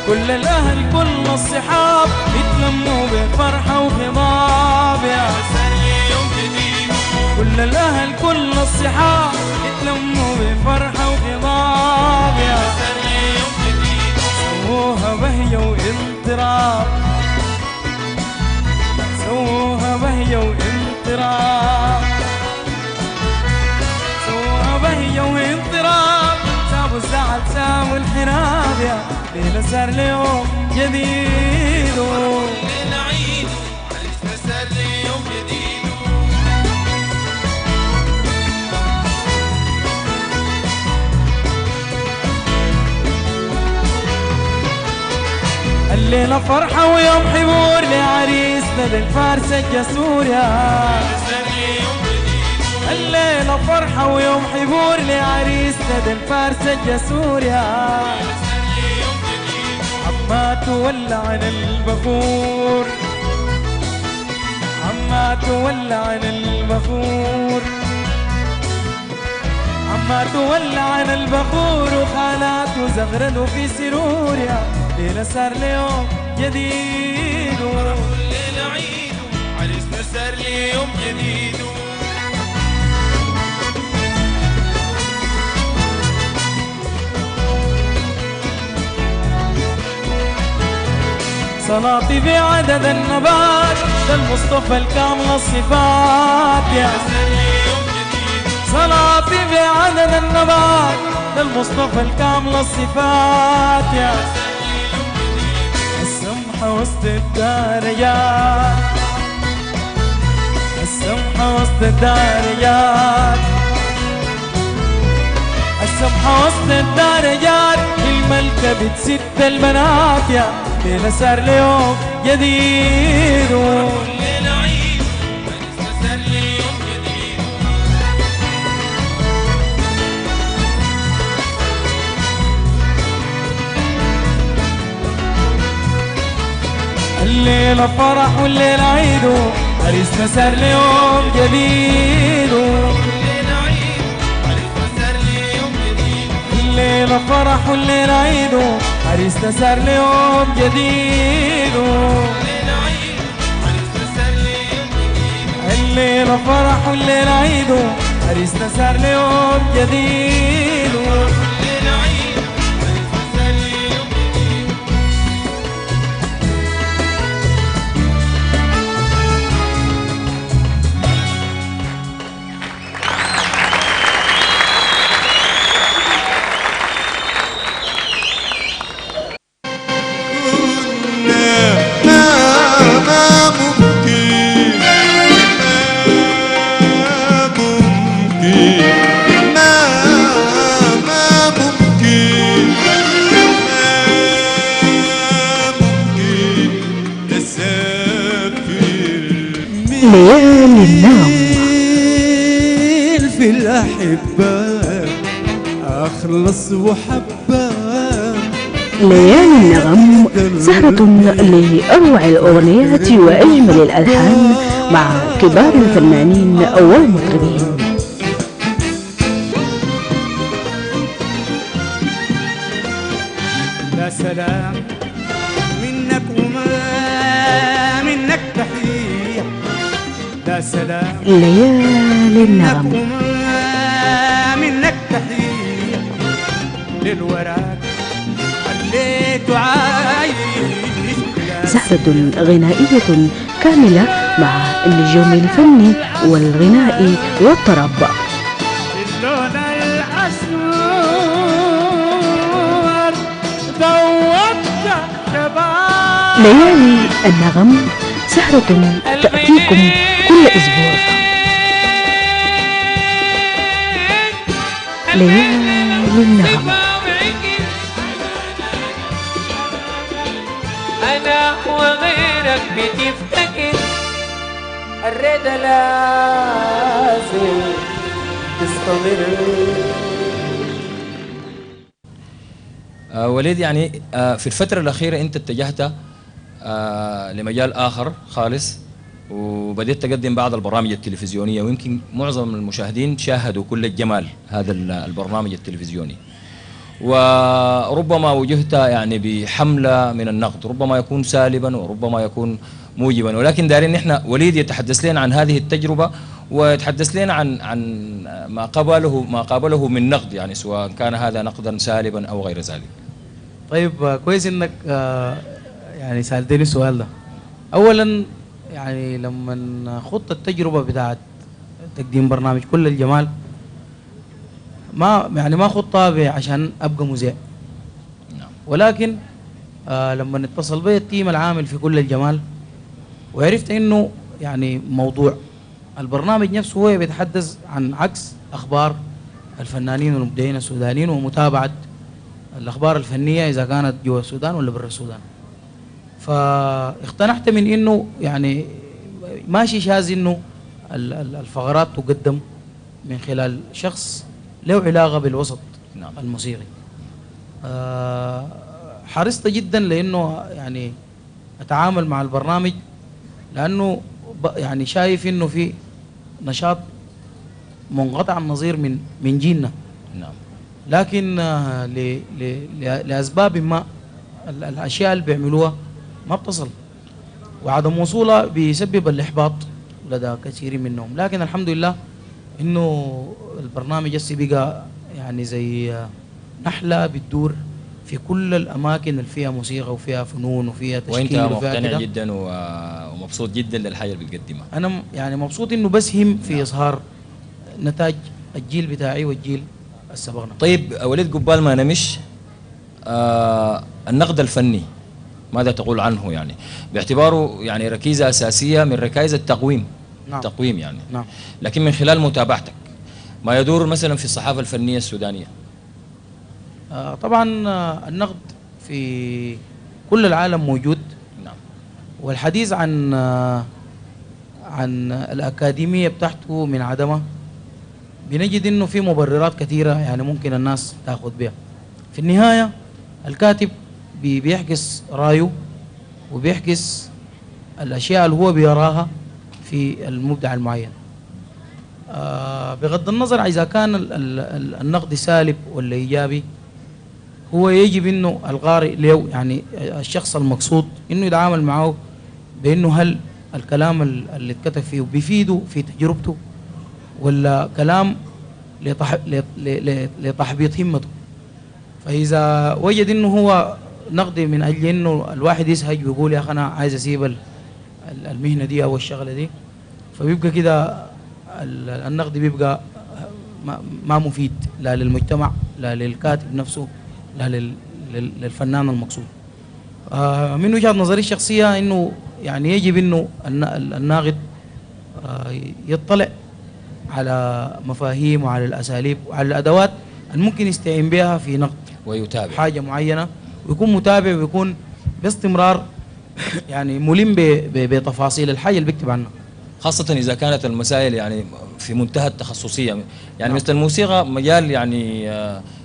كل الأهل كل الصحاب يتلموا بفرحة وخضاب يا صار ليوم جديد كل الأهل كل الصحاب يتلموا بفرحة وخضاب يا صار ليوم جديد سووها بهية وانطراب سووها بهية وانطراب سووها بهية وانطراب سابوا الزعل سابوا الحراب يا ليلة صار ليوم جديد الليلة عيد عريسنا صار ليوم جديد الليلة فرحة ويوم حبور لعريسنا للفارس الجسور يا صار ليوم جديد الليلة فرحة ويوم حبور لعريسنا للفارس الجسور يا صار ليوم جديد عما تولى عن البخور عما تولى عن البخور عما تولى عن البخور وخالاته زغردوا في سرور يا ليلة صار ليوم جديد الليلة عيد عريسنا صار ليوم جديد صلاتي في عدد النبات للمصطفى الكامل الصفات يا صار ليوم جديد صلاتي في عدد النبات للمصطفى الكامل الصفات يا السمحة وسط الدرجات السمحة وسط الدرجات السمحة وسط الدرجات الملكة بتسد البنات يا ليلة صار ليوم جديد الليلة عيد عريسنا صار ليوم جديد الليلة فرح والليلة عيد عريسنا صار ليوم جديد الليلة عيد عريسنا صار ليوم جديد الليلة فرح والليلة عيد عريسنا صار ليوم جديد الليلة فرح والليلة عيد عريسنا صار ليوم جديد ليالي النغم في الأحبة أخلص وحبة ليالي النغم سهرة لأروع الأغنيات وأجمل الألحان مع كبار الفنانين والمطربين. لا سلام منك وما منك تحية، لا سلام ليالي منك النغم وما منك تحية، للوراك خليته عايش. سهرة غنائية كاملة مع النجوم الفني والغنائي والطرب. اللون الأسود ذوبت شباب. ليالي النغم سهرة تأتيكم كل أسبوع. ليالي النغم. أنا وغيرك بتفتكر الرضا لازم تستمر. وليد يعني في الفترة الأخيرة أنت اتجهت لمجال آخر خالص، وبدأت تقدم بعض البرامج التلفزيونية، ويمكن معظم المشاهدين شاهدوا كل الجمال هذا البرنامج التلفزيوني. وربما وجهت يعني بحملة من النقد، ربما يكون سالبا وربما يكون موجبا، ولكن دارين نحن وليد يتحدث لنا عن هذه التجربة ويتحدث لنا عن ما قابله من نقد، يعني سواء كان هذا نقدا سالبا أو غير ذلك. طيب كويس انك يعني سألتني السؤال ده. اولا يعني لما خضت التجربة بتاعت تقديم برنامج كل الجمال ما خضتها عشان ابقى مذيع، ولكن لما اتصل بي التيم العامل في كل الجمال وعرفت انه يعني موضوع البرنامج نفسه هو بيتحدث عن عكس اخبار الفنانين والمبدعين السودانيين ومتابعة الاخبار الفنية اذا كانت جوا السودان ولا برا السودان، فاقتنعت من انه يعني ماشي شاذ انه الفقرات تقدم من خلال شخص له علاقة بالوسط الموسيقي. حرصت جدا لانه يعني اتعامل مع البرنامج، لانه يعني شايف انه في نشاط منقطع النظير من جيلنا، لكن لاسباب ما الاشياء اللي بيعملوها ما بتصل، وعدم وصولها بيسبب الاحباط لدى كثير منهم. لكن الحمد لله انه البرنامج هسه بقى يعني زي نحلة بتدور في كل الاماكن اللي فيها موسيقى وفيها فنون وفيها تشكيل وانت وفيها مقتنع كده. جدا ومبسوط جدا للحاجه اللي بتقدمها. انا يعني مبسوط انه بسهم في اظهار نتاج الجيل بتاعي والجيل السبقنا. طيب وليد، قبال ما نمش النقد الفني ماذا تقول عنه؟ يعني باعتباره يعني ركيزة أساسية من ركائز التقويم. نعم. تقويم يعني. نعم. لكن من خلال متابعتك ما يدور مثلا في الصحافة الفنية السودانية. طبعا النقد في كل العالم موجود. نعم. والحديث عن الأكاديمية بتاعته من عدمه بنجد انه في مبررات كثيرة يعني ممكن الناس تاخذ بها. في النهاية الكاتب بيحكس رأيه وبيحكس الأشياء اللي هو بيراها في المبدع المعين. بغض النظر إذا كان النقد سالب ولا إيجابي، هو يجب انه القارئ له يعني الشخص المقصود انه يتعامل معه بانه هل الكلام اللي اتكتب فيه بيفيده في تجربته ولا كلام لتحبيط همته. فاذا وجد انه هو نقد من اجل انه الواحد يسهج ويقول يا اخي انا عايز اسيب المهنه دي او الشغله دي، فبيبقى كده النقد بيبقى ما مفيد لا للمجتمع لا للكاتب نفسه لا للفنان المقصود. من وجهة نظري الشخصية انه يعني يجب انه الناقد يطلع على مفاهيم وعلى الاساليب وعلى الادوات الممكن يستعين بها في نقد ويتابع حاجة معينة، ويكون متابع ويكون باستمرار يعني ملم بتفاصيل الحاجة اللي بيكتب عنها، خاصة إذا كانت المسائل يعني في منتهى التخصصية. يعني مثل الموسيقى مجال يعني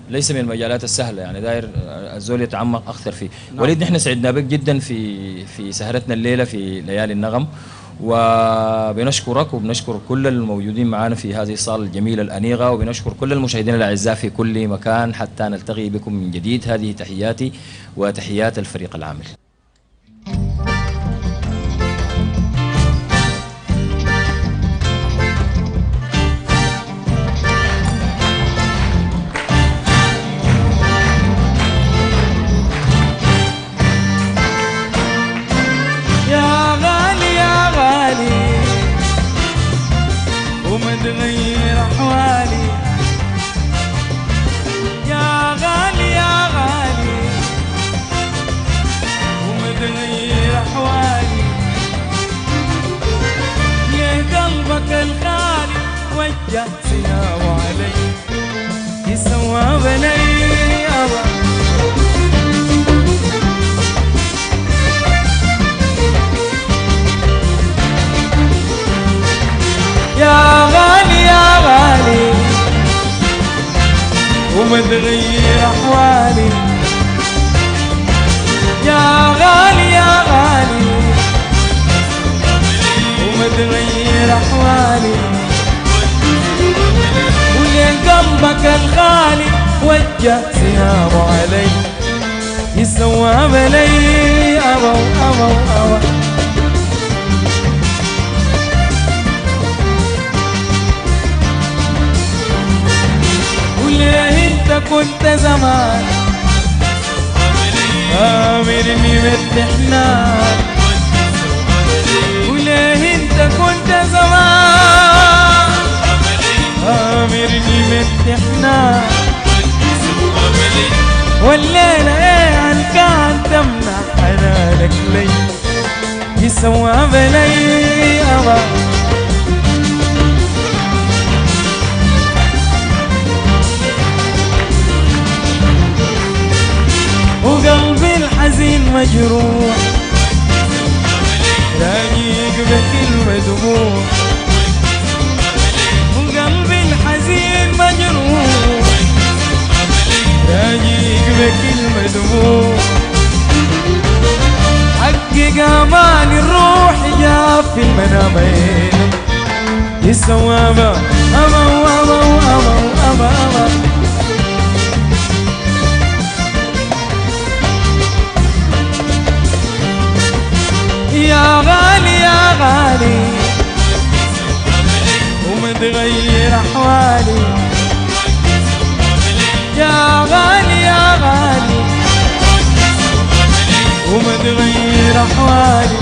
ليس من المجالات السهلة، يعني داير الزول يتعمق أكثر فيه. وليد نحن سعدنا بك جدا في سهرتنا الليلة في ليالي النغم، وبنشكرك وبنشكر كل الموجودين معنا في هذه الصالة الجميلة الأنيقة، وبنشكر كل المشاهدين الأعزاء في كل مكان حتى نلتقي بكم من جديد. هذه تحياتي وتحيات الفريق العامل. ومتغير أحوالي يا غالي يا غالي، ومتغير أحوالي ليه قلبك الخالي وجه سناه علي يسوى بلي أبا يا غالي يا غالي، ومتغير أحوالي يا غالي يا غالي، ومتغير أحوالي ولين قلبك الخالي وجه سهامه علي يسوى بلي أبا أبا أبا. وليه انت كنت زمان آمرني بالتحنان، وليه انت كنت زمان آمرني بالتحنان، والليلة ايه عن كان تمنع حنانك لي يسوى بلي أبا. وقلبي الحزين مجروح راجيك بكلمة دموع، وقلبي الحزين مجروح راجيك بكلمة دموع، حقق أمان الروح جاء في المنام عينك يسوى أبا أبا أبا أبا أبا أبا. يا غالي يا غالي، ومتغير أحوالي يا غالي يا غالي، ومتغير أحوالي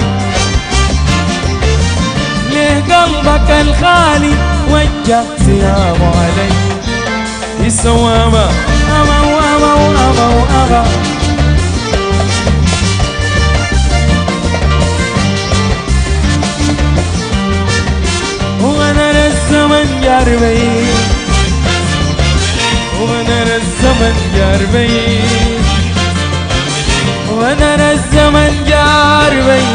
ليه قلبك الخالي وجه سهامه علي يسوى أبا أبا أبا أبا أبا. وغنر الزمن جاربي وغنر الزمن جاربي وغنر الزمن جاربي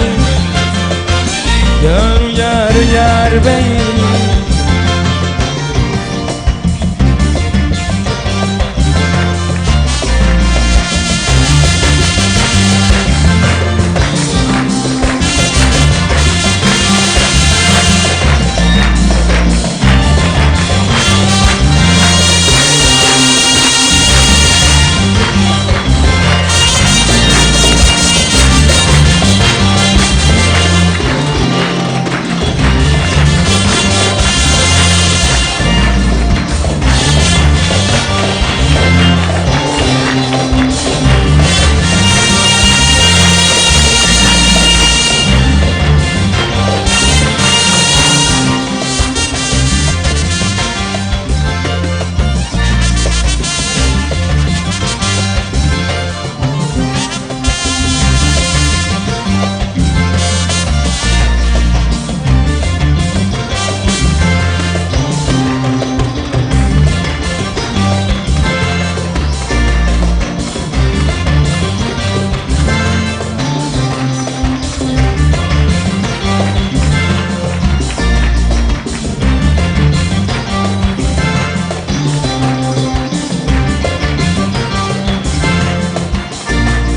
جار جار جاربي.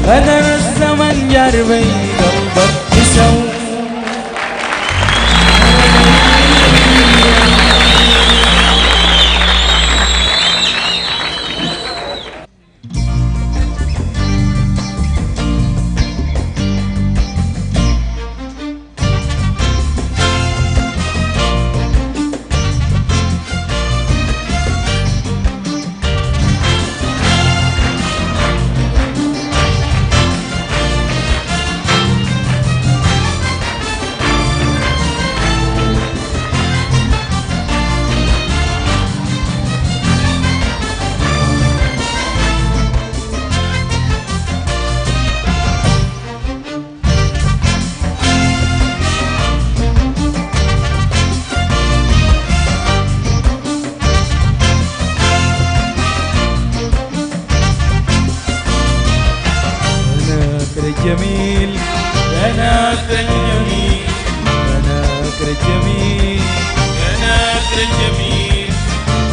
غدر الزمن جربي قلبك يسوي. الجميل بناك الجميل بناك الجميل بناك الجميل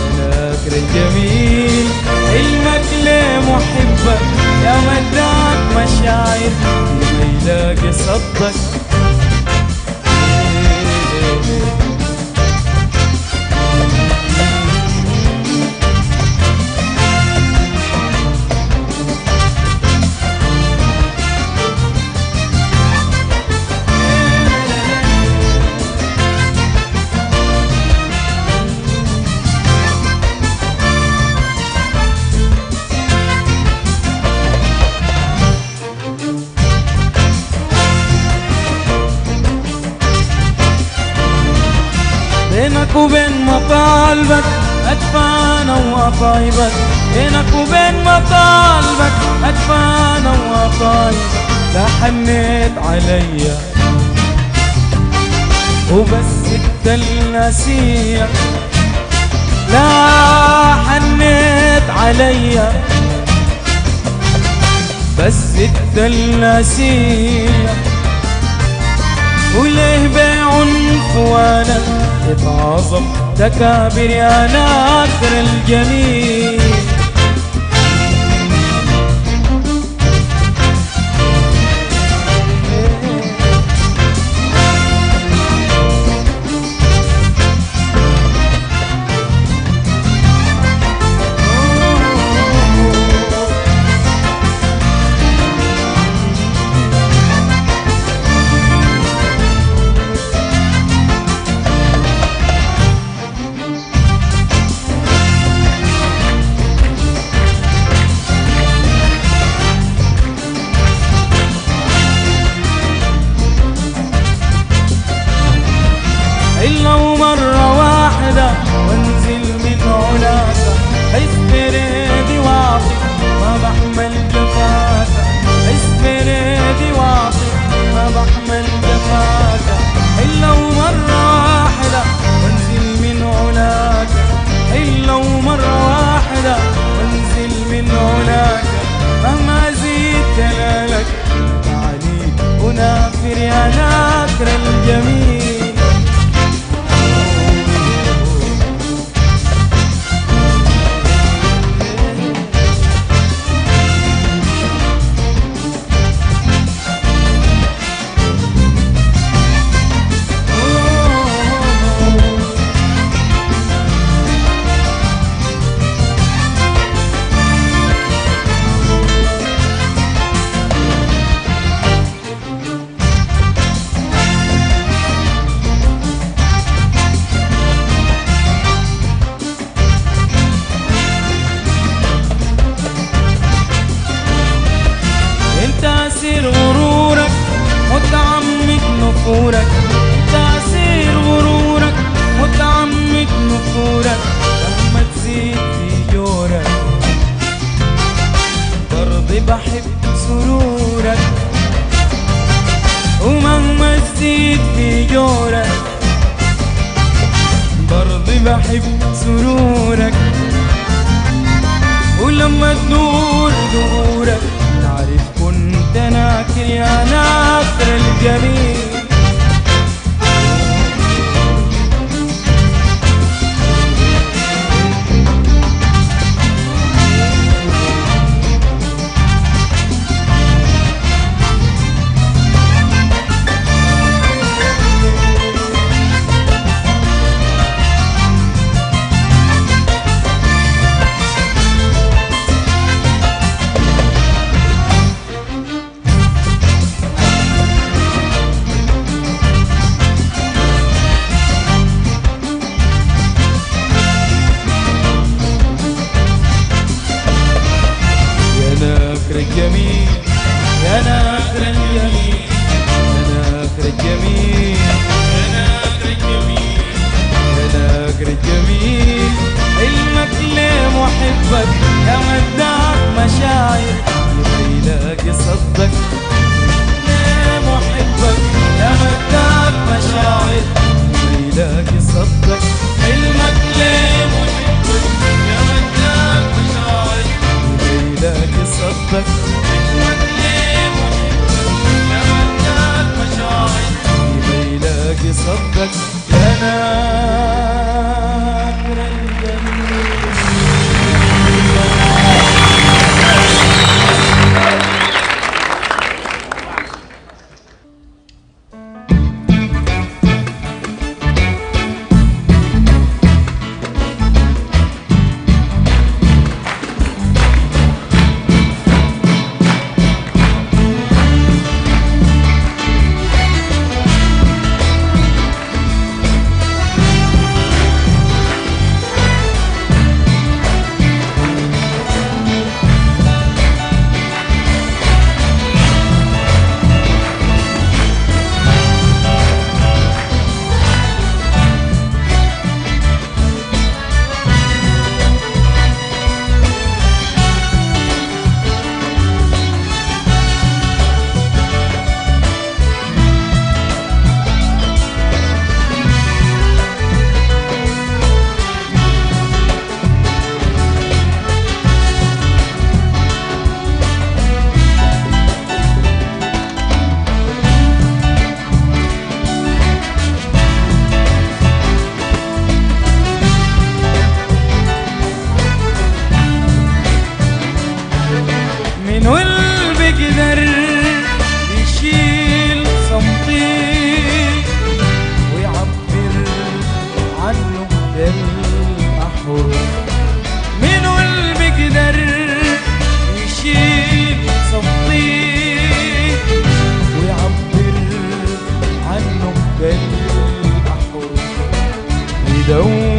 بناك الجميل علمك ليه محبك يا مداك مشاعر ما يلاقي صدك. بينك وبين مطالبك أدفانا وأطايبك، بينك وبين مطالبك أدفانا وأطايبك، لا حنيت عليا وبس التلاسية، لا حنيت عليا بس التلاسية، وليه بعنف وانا اتعظم تكابر يا ناصر الجميل. إلا ومرة واحدة وانزل من علاك، استريدي واعطي ما بحمل جفاك، استريدي واعطي ما بحمل جفاك. إلا ومرة واحدة وانزل من علاك، إلا ومرة واحدة وانزل من علاك، مهما زيد جلالك تعالي ونافر يا ناكر الجميل. تأثير غرورك متعمق نفورك، تأثير غرورك متعمق نفورك، لما تزيد في جورك برضي بحب سرورك، ومهما تزيد في جورك برضي بحب سرورك، ولما تدور دورك تعرف كنت ناكر يا ناصر الجميل. الجميل يا ناكر الجميل يا ناكر الجميل يا ناكر الجميل يا ناكر الجميل علمك ليه محبك يا مداك مشاعر يبقى يلاقي صدك ليه محبك يا مداك مشاعر يبقى يلاقي صدك علمك ليه محبك يا مداك مشاعر يبقى يلاقي صدك علمك ليه محبك يا مداك مشاعر يبقى يلاقي صدك يا ناكر الجميل.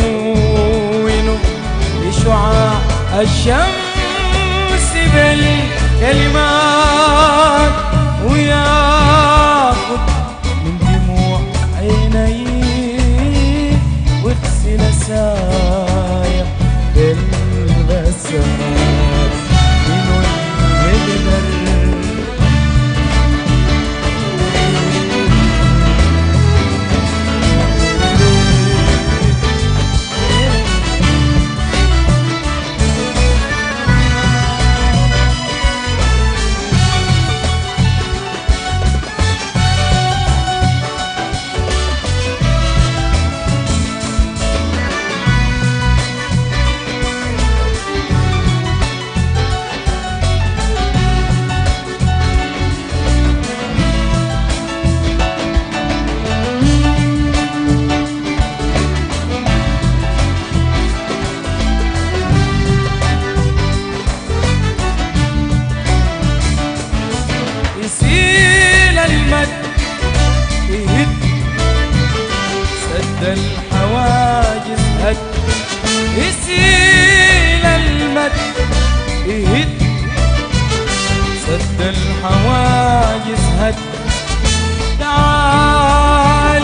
يدونوا بشعاع الشمس بالكلمات وياخد من دموع عينيه ويغسل سايا بالبسمات منو يقدر يسيل المد يهد سد الحواجز هد يسيل المد يهد سد الحواجز هد تعال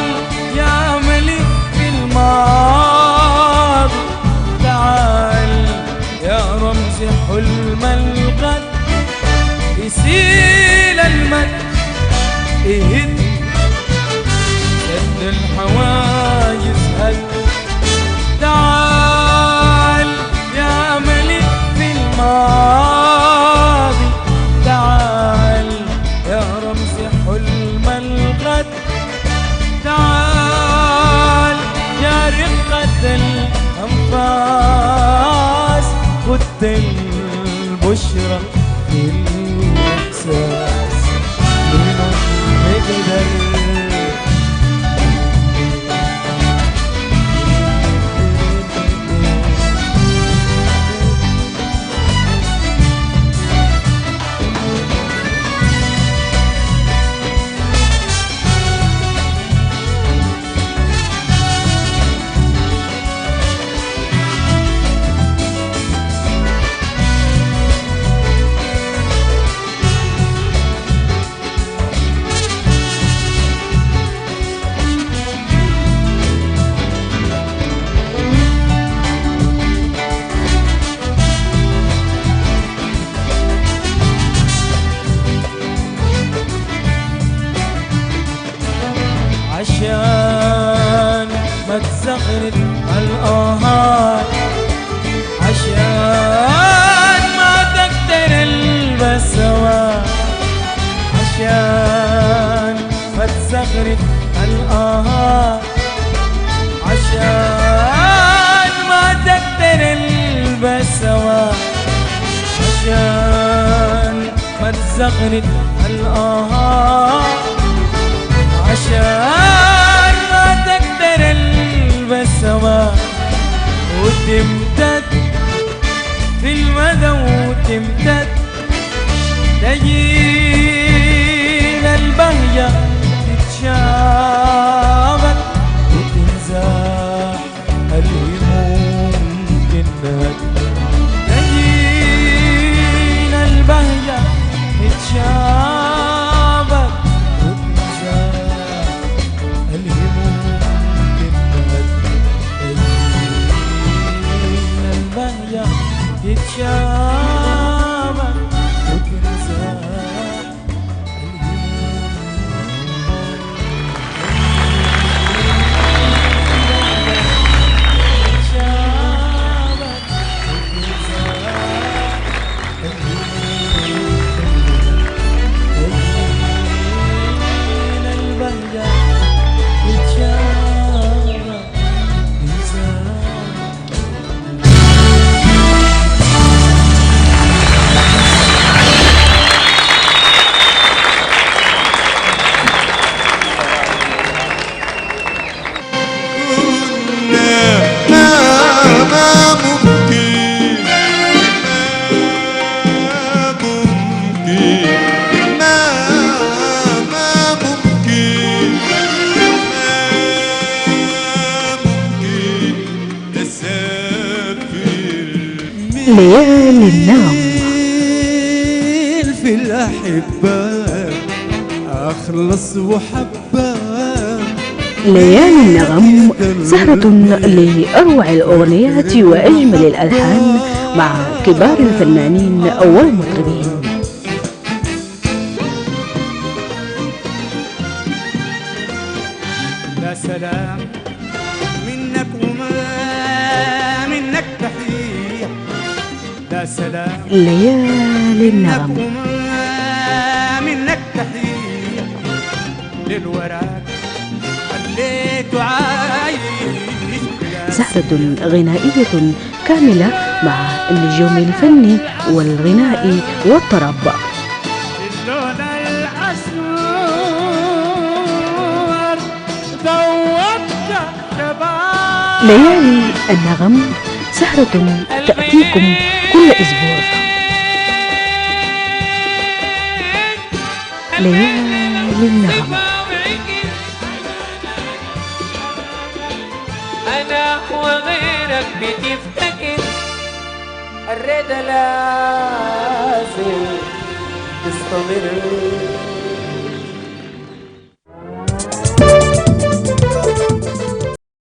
يا ملك في الماضي تعال يا رمز حلم الغد يسيل المد يهد سد الحواجز هد تعال يا ملك في الماضي تعال يا رمز حلم تستغرق الآهات عشان ما تقدر البسوات عشان ما تستغرق الآهات عشان ما تقدر البسوات عشان ما تزغرد الآهات عشان ما تقدر البسمات وتمتد في المدى وتمتد تجيل البهجة تتشابك وتنزاح الهموم تنتهك تجيل البهجة تتشابك وتنزاح الهموم تنتهك تجيل البهجة تتشابك وتنزاح ليالي النغم. في الأحبة أخلص وحبة ليالي النغم سهرة لأروع الأغنيات وأجمل الألحان مع كبار الفنانين والمطربين. لا سلام منك وما منك تحية لا سلام ليالي منك النغم. وما منك تحية للوراك خليته عايش سهرة غنائية كاملة مع النجوم الفني والغنائي والطرب. اللون الأسود ذوبت شباب ليالي النغم سهرة تأتيكم كل أسبوع. ليالي النغم. أنا وغيرك بتفتكر الرضا لازم تستمر